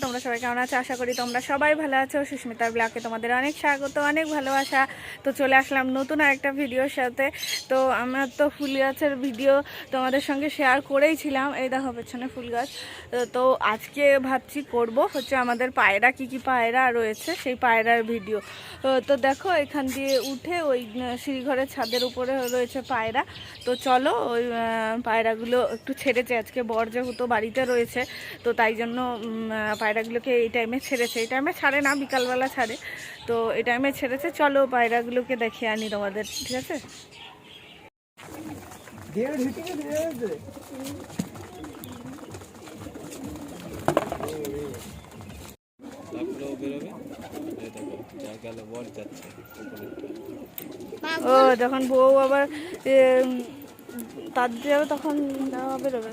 তোমরা সবাই কেমন আছো? আশা করি তোমরা সবাই ভালো আছো। সুস্মিতার ব্লগে তোমাদের অনেক স্বাগত, অনেক ভালোবাসা। তো চলে আসলাম নতুন একটা ভিডিওর সাথে। তো আমার তো ফুল গাছের ভিডিও তোমাদের সঙ্গে শেয়ার করেইছিলাম, এই দেখো পেছনে ফুল গাছ। তো আজকে ভাবছি করব হচ্ছে আমাদের পায়রা, কি কি পায়রা রয়েছে সেই পায়রার ভিডিও। তো দেখো এখান দিয়ে উঠে ওই সিঁড়িঘরের ছাদের উপরে রয়েছে পায়রা। তো চলো ওই পায়রাগুলো একটু ছেড়েছে আজকে, বর যেহেতু বাড়িতে রয়েছে তো তাই জন্য পায়রাগুলোকে এই টাইমে ছেড়েছে। এই টাইমে ছাড়ে না, বিকালবেলা ছাড়ে। তো এই টাইমে ছেড়েছে, চলো পায়রাগুলোকে দেখে আনি তোমাদের, ঠিক আছে? ও যখন বউ আবার তার যাবে তখন বেরোবে।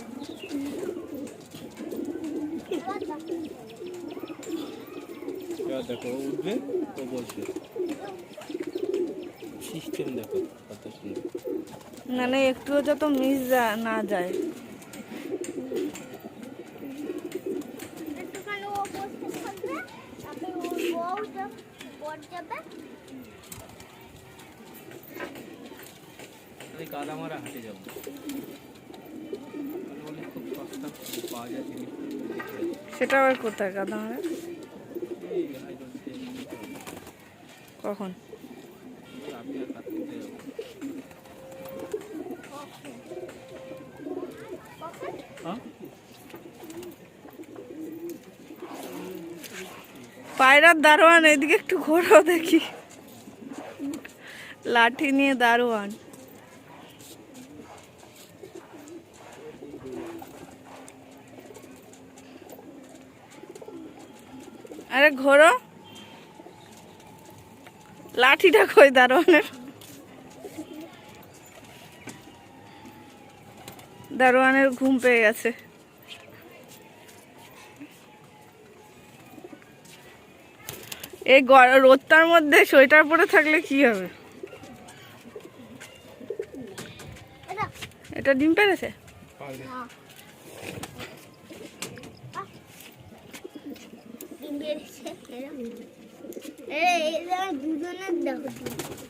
দেখো উঠবে তো বলছে সিস্টেম দেখো কত সুন্দর, মানে একটুও যত মিস না যায়। কাদামারা হাটে যাবো, খুব সস্তা পাওয়া যায় জিনিস। সেটা আবার কোথায় কাদামারা? কখন? পায়রার দারোয়ান এদিকে একটু ঘোরো দেখি, লাঠি নিয়ে দারোয়ান। আরে ঘোরো, লাঠিটা কই দারোয়ানের? দারোয়ানের ঘুম পেয়ে গেছে। এই রোদটার মধ্যে সোয়েটার পরে থাকলে কি হবে? এটা ডিম পেড়েছে।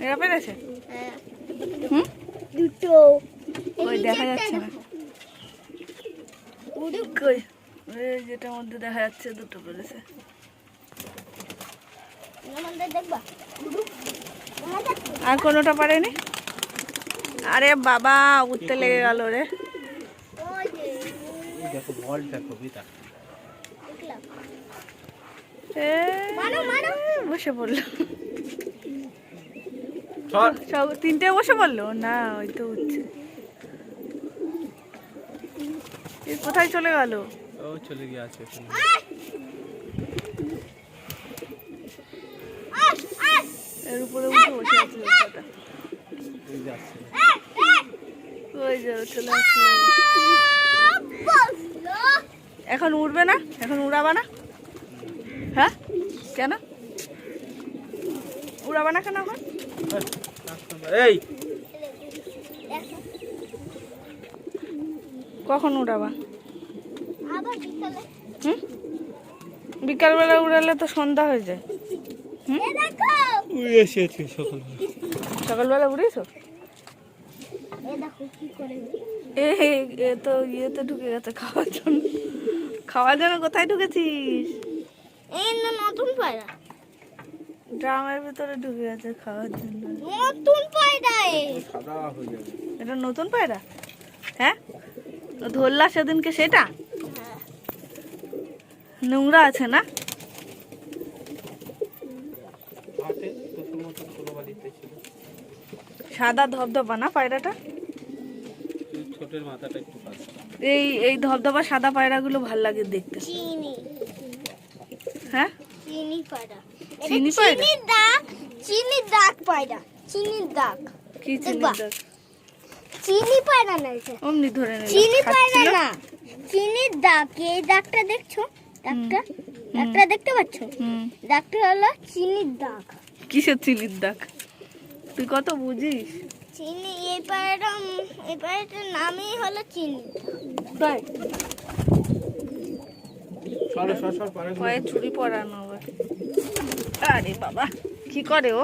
এরা পেরেছে? দুটো ওই দেখা যাচ্ছে না, যেটার মধ্যে দেখা যাচ্ছে দুটো পেরেছে। আর কোনোটা পারেনি? আরে বাবা উঠতে লেগে গেল রে। দেখো বল দেখো বিতা বসে পড়লো, সব তিনটে বসে পড়লো না, ওই তো উঠছে। কোথায় চলে গেল? ও চলে গিয়েছে। এর উপরে উঠে বসে আছে লোকটা। ওই যে চলে আসলো। এখন উড়বে না? এখন উড়াবা না? হ্যাঁ কেন উড়াবা না? কেন এখন? এই কখন উড়াবা? বিকালবেলা উড়ালে তো সন্ধ্যা হয়ে যায়। সকালবেলা উড়েছো? এ তো ইয়েতে ঢুকে গেছে খাওয়ার জন্য। খাওয়ার জন্য কোথায় ঢুকেছিস? এই না নতুন পায়রা, ড্রামের ভিতরে ঢুকে গেছে খাওয়ার জন্য। নতুন পায়রা সাদা হয়ে যাবে। এটা নতুন পায়রা? হ্যাঁ ধরলা সেদিনকে সেটা? নোংরা আছে না? সাদা ধবধবা না পায়রাটা? ছোটের মাথাটা একটু কাজ। এই ধবধবা সাদা পায়রাগুলো ভাল লাগে দেখতে। চিনি, হ্যাঁ চিনি পায়রা। চিনি পায়রা? চিনি দাগ পায়রা, চিনি দাগ। কি চিনি দাগ? চিনি পায়রা না এটা, অমনি ধরে নিল। চিনি পায়রা না, চিনি দাগ। এই দাগটা দেখছো? দাগটা দাগটা দেখতে পাচ্ছো? দাগটা হলো চিনির দাগ। কিসের চিনির দাগ? তুই কত বুঝিস। চিনি, এই পায়রাটার নামই হলো চিনি। তাই সরো সর সর পারে পায়ে চুড়ি পরানো হবে। আরে বাবা কি করে ও?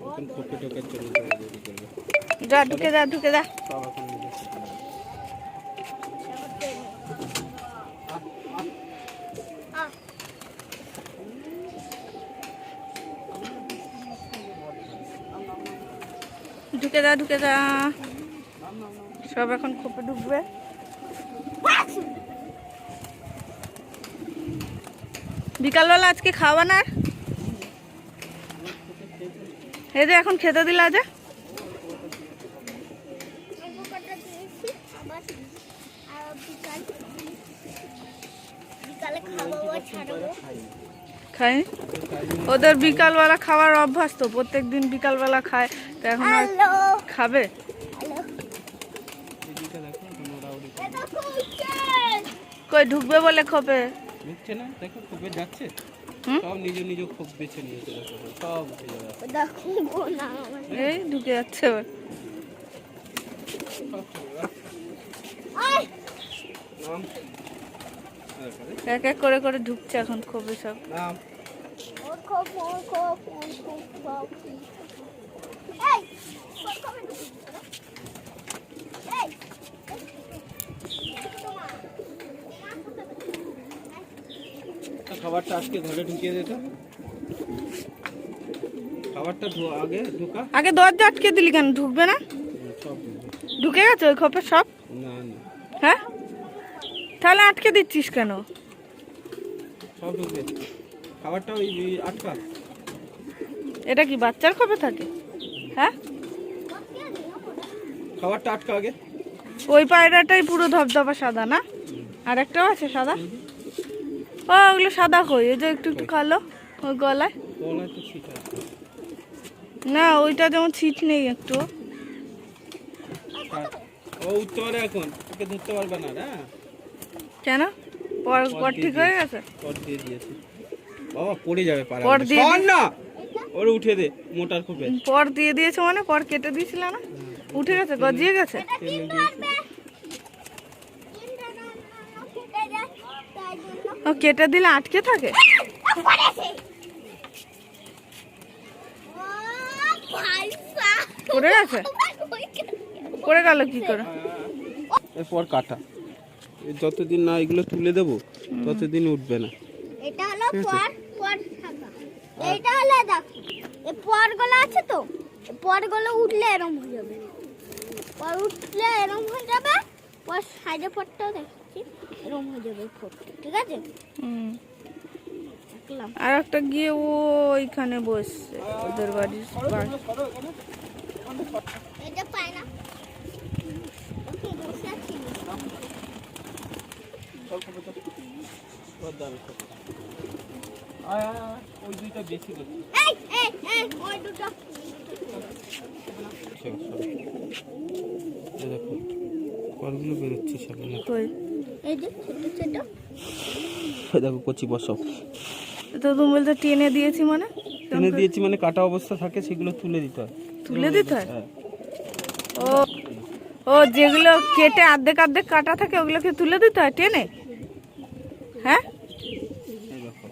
এখন ঠোকে ঠোকে চলে যাবে দেরি করবে যা ঢুকে যা ঢুকে যা। সব এখন নিজে শিখে নেবে। ঢুকে যা ঢুকে যা। সব এখন খোপে ঢুকবে। বিকালবেলা আজকে খাওয়া না? এই যে এখন খেতে দিলা যে। খাই ওদের বিকালবেলা খাওয়ার অভ্যাস তো, প্রত্যেকদিন বিকালবেলা খায়, তো এখন আর খাবে। এদিকে দেখো এখন ওরা ওদিকে কই ঢুকবে বলে খোপে? ঢুকছে না, দেখো খোপে যাচ্ছে। হুম? সব নিজ নিজ খোপ বেছে নিয়েছে দেখো, সব উঠে যাবে। এই ঢুকে যাচ্ছে এবার। সব চলে যাবে। নাম এক এক করে করে ঢুকছে এখন খোপে সব। নাম খাবারটা আজকে ঘরে ঢুকিয়ে দিত, খাবারটা আগে ঢোকা। আগে দরজা আটকে দিলি কেন? ঢুকবে না? সব ঢুকবে। ঢুকে গেছে ওই খোপে সব? না না হ্যাঁ তাহলে আটকে দিচ্ছিস কেন? সব ঢুকবে, খাবারটা ওই আটকা। এটা কি বাচ্চার খোপে থাকে? হ্যাঁ খাবারটা আটকা আগে। ওই পায়রাটাই পুরো ধবধবা সাদা না? আর একটাও আছে সাদা? ও ওগুলো সাদা কই? এই যে একটু একটু কালো ওই গলায়। গলায় তো ছিট আছে। না ওইটা যেমন ছিট নেই একটু। ও উঠতে পারে এখন, ওকে ধরতে পারবে না না। কেন? পর পর ঠিক হয়ে গেছে? পর দিয়ে দিয়েছে বাবা, পড়ে যাবে পারা। পর দিয়ে সর না, ওরে উঠে দে মোটার খোপে। পর দিয়ে দিয়েছে মানে পর কেটে দিয়েছিল না? উঠে গেছে, গজিয়ে গেছে। টেনে দিয়েছে। ও কেটে দিলে আটকে থাকে? পড়ে গেছে? পড়ে গেল কি করে? এরপর কাটা, যতদিন না এগুলো তুলে দেবো ততদিন উঠবে না। এটা হলো পর পর থাকা। এটা হলো দেখো এই পরগুলো আছে তো, এই পরগুলো উঠলে এরকম হয়ে যাবে, পর উঠলে এরকম হয়ে যাবে, পর সাইডে পরটাও দেখছি এরকম হয়ে যাবে পরটা, ঠিক আছে? হুম। দেখলাম আর একটা গিয়ে ও ওইখানে বসছে ওদের বাড়ির পাশে। এটা পায় না। ওকে বসে আছি। ওই দুইটা বেশি করছে। এই ওই দুটো দেখো করগুলো বেরোচ্ছে সব। কই? এই যে ছোট ছোট দেখো কচি বসব তো তুমি বলতে টেনে দিয়েছি মানে? টেনে দিয়েছি মানে কাটা অবস্থা থাকে, সেগুলো তুলে দিতে হয়। তুলে দিতে হয়? হ্যাঁ। ও ও যেগুলো কেটে অর্ধেক অর্ধেক কাটা থাকে ওগুলোকে তুলে দিতে হয় টেনে? হ্যাঁ এই দেখো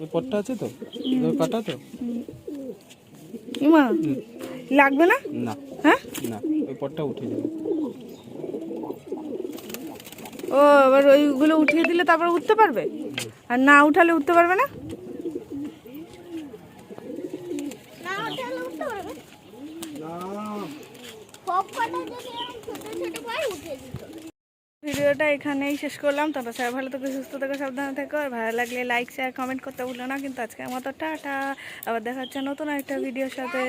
ওই পটটা আছে তো, এগুলো কাটা তো। ইমা লাগবে না? না হ্যাঁ না, ওই পটটা উঠে যাবে। ও এবার ওইগুলো উঠিয়ে দিলে তারপর উঠতে পারবে, আর না উঠালে উঠতে পারবে না? না ওটা উঠতে পারবে না সব কটা যদি এরকম ছোট ছোট করে উঠে দিত। ভিডিওটা এখানেই শেষ করলাম। তোমরা সবাই ভালো থেকো, সুস্থ থেকো, সাবধানে থেকো। আর ভালো লাগলে লাইক শেয়ার কমেন্ট করতে ভুলো না। কিন্তু আজকের মতো টাটা, আবার দেখা হচ্ছে নতুন একটা ভিডিওর সাথে।